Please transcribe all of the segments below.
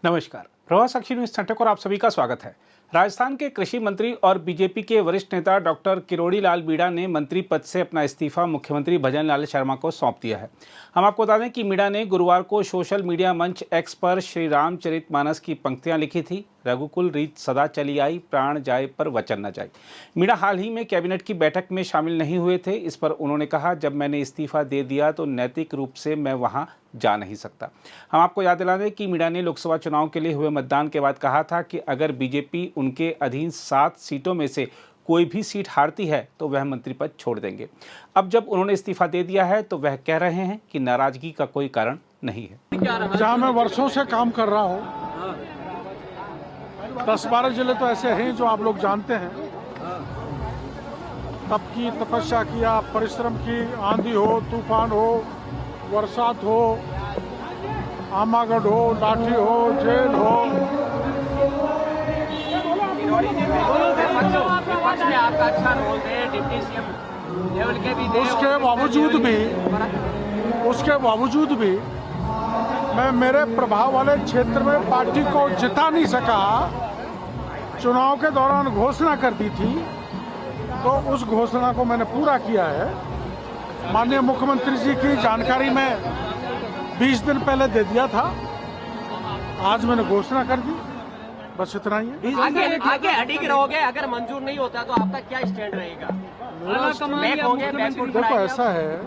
नमस्कार, प्रवाह साक्षी news centre पर आप सभी का स्वागत है। राजस्थान के कृषि मंत्री और बीजेपी के वरिष्ठ नेता डॉक्टर किरोड़ी लाल मीणा ने मंत्री पद से अपना इस्तीफा मुख्यमंत्री भजन लाल शर्मा को सौंप दिया है। हम आपको बता दें कि मीणा ने गुरुवार को सोशल मीडिया मंच एक्स पर श्री रामचरितमानस की पंक्तियां लिखी थी। रघुकुल रीत सदा चली आई, प्राण जाए पर वचन न जाए। मीणा हाल ही में कैबिनेट की बैठक में शामिल नहीं हुए थे। इस पर उन्होंने कहा, जब मैंने इस्तीफा दे दिया तो नैतिक रूप से मैं वहां जा नहीं सकता। हम आपको याद दिला दें कि मीणा ने लोकसभा चुनाव के लिए हुए मतदान के बाद कहा था कि अगर बीजेपी उनके अधीन 7 सीटों में से कोई भी सीट हारती है तो वह मंत्री पद छोड़ देंगे। अब जब उन्होंने इस्तीफा दे दिया है तो वह कह रहे हैं कि नाराजगी का कोई कारण नहीं है। जहां मैं वर्षों से काम कर रहा हूं, 10-12 जिले तो ऐसे हैं जो आप लोग जानते हैं। तप की तपस्या किया, परिश्रम की, आंधी हो, तूफान हो, बरसात हो, आमागढ़ हो, लाठी हो, जेल हो। आपका अच्छा रोल है, डिप्टी सीएम लेवल के भी उसके बावजूद भी मैं मेरे प्रभाव वाले क्षेत्र में पार्टी को जिता नहीं सका। चुनाव के दौरान घोषणा कर दी थी तो उस घोषणा को मैंने पूरा किया है। माननीय मुख्यमंत्री जी की जानकारी में 20 दिन पहले दे दिया था, आज मैंने घोषणा कर दी, बस इतना ही है। आगे अडिग रहोगे, अगर मंजूर नहीं होता तो आपका क्या स्टैंड रहेगा? देखो ऐसा है,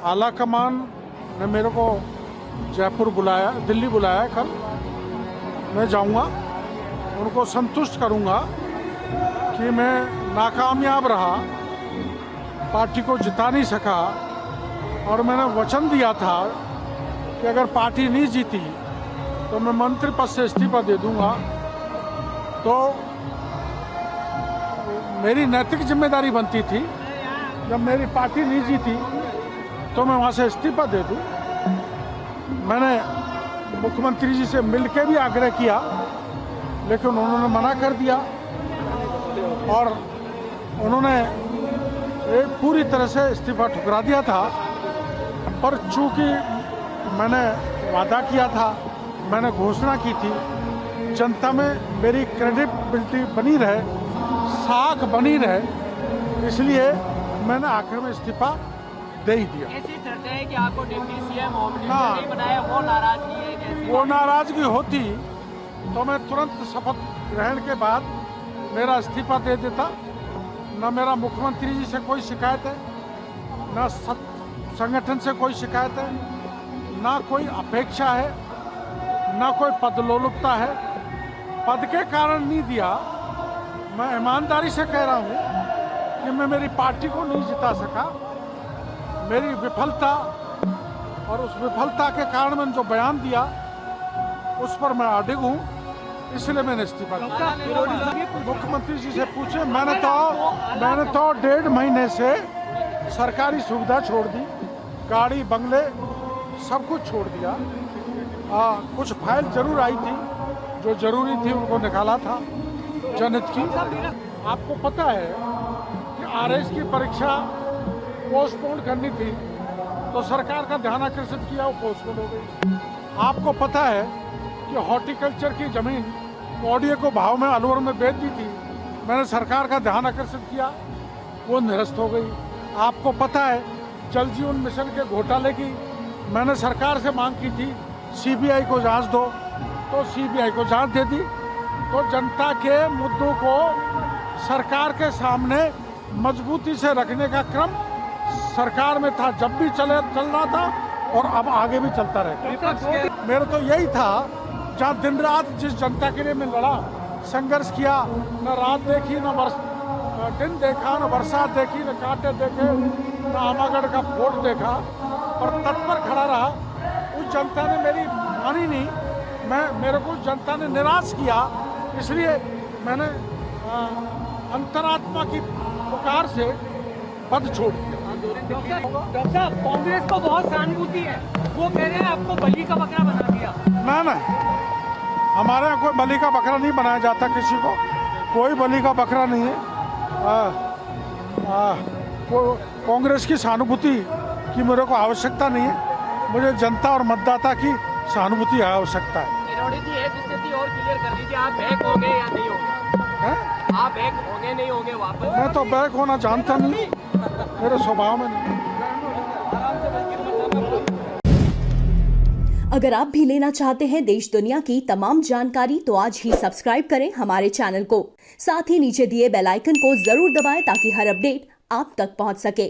आला कमान ने मेरे को जयपुर बुलाया, दिल्ली बुलाया है। कल मैं जाऊंगा, उनको संतुष्ट करूंगा कि मैं नाकामयाब रहा, पार्टी को जिता नहीं सका और मैंने वचन दिया था कि अगर पार्टी नहीं जीती तो मैं मंत्री पद से इस्तीफा दे दूंगा। तो मेरी नैतिक जिम्मेदारी बनती थी, जब मेरी पार्टी नहीं जीती तो मैं वहां से इस्तीफा दे दूं। मैंने मुख्यमंत्री जी से मिलकर भी आग्रह किया, लेकिन उन्होंने मना कर दिया और उन्होंने पूरी तरह से इस्तीफा ठुकरा दिया था। पर चूंकि मैंने वादा किया था, मैंने घोषणा की थी, जनता में मेरी क्रेडिबिलिटी बनी रहे, साख बनी रहे, इसलिए मैंने आखिर में इस्तीफा दे ही दिया। ऐसी चर्चा है कि आपको डिप्टी सीएम नहीं बनाया, वो नाराजगी है कैसी? वो नाराजगी होती तो मैं तुरंत शपथ ग्रहण के बाद मेरा इस्तीफा दे देता। न मेरा मुख्यमंत्री जी से कोई शिकायत है, न संगठन से कोई शिकायत है, ना कोई अपेक्षा है, ना कोई पदलोलुपता है। पद के कारण नहीं दिया। मैं ईमानदारी से कह रहा हूं कि मैं मेरी पार्टी को नहीं जिता सका। मेरी विफलता और उस विफलता के कारण मैंने जो बयान दिया उस पर मैं अडिग हूं, इसलिए मैंने इस्तीफा दिया। मुख्यमंत्री जी से पूछे, मैंने तो 1.5 महीने से सरकारी सुविधा छोड़ दी, गाड़ी बंगले सब कुछ छोड़ दिया। कुछ फाइल जरूर आई थी जो जरूरी थी, उनको निकाला था जनहित की। आपको पता है कि आरएस की परीक्षा पोस्टपोन करनी थी तो सरकार का ध्यान आकर्षित किया, वो पोस्टपोन हो गई। आपको पता है कि हॉर्टिकल्चर की जमीन कोडिये को भाव में अलवर में बेच दी थी, मैंने सरकार का ध्यान आकर्षित किया, वो निरस्त हो गई। आपको पता है जल जीवन मिशन के घोटाले की मैंने सरकार से मांग की थी, सीबीआई को जांच दो, तो सीबीआई को जांच दे दी। तो जनता के मुद्दों को सरकार के सामने मजबूती से रखने का क्रम सरकार में था, जब भी चल रहा था और अब आगे भी चलता रहेगा। मेरा तो यही था, जहाँ दिन रात जिस जनता के लिए मैं लड़ा, संघर्ष किया, न रात देखी, न दिन देखा, न बरसात देखी, न कांटे देखे, न आमागढ़ का फोर्ट देखा, और तत्पर खड़ा रहा। उस जनता ने मेरी मानी नहीं, मेरे को जनता ने निराश किया, इसलिए मैंने अंतरात्मा की पुकार से पद छोड़ दिया। डॉक्टर साहब, कांग्रेस को बहुत सहानुभूति है, वो कह रहे हैं आपको बलि का बकरा बना दिया। ना, हमारे यहाँ कोई बलि का बकरा नहीं बनाया जाता, किसी को कोई बलि का बकरा नहीं है। कांग्रेस की सहानुभूति की मेरे को आवश्यकता नहीं है। मुझे जनता और मतदाता की सहानुभूति आवश्यकता है। किरोड़ी जी एक स्थिति और क्लियर कर लीजिए, आप बैक होंगे या नहीं होंगे? हैं? आप बैक होंगे नहीं होंगे वापस? मैं तो बैक होना जानता नहीं, मेरे स्वभाव में नहीं। अगर आप भी लेना चाहते हैं देश दुनिया की तमाम जानकारी तो आज ही सब्सक्राइब करें हमारे चैनल को। साथ ही नीचे दिए बेल आइकन को जरूर दबाएं ताकि हर अपडेट आप तक पहुंच सके।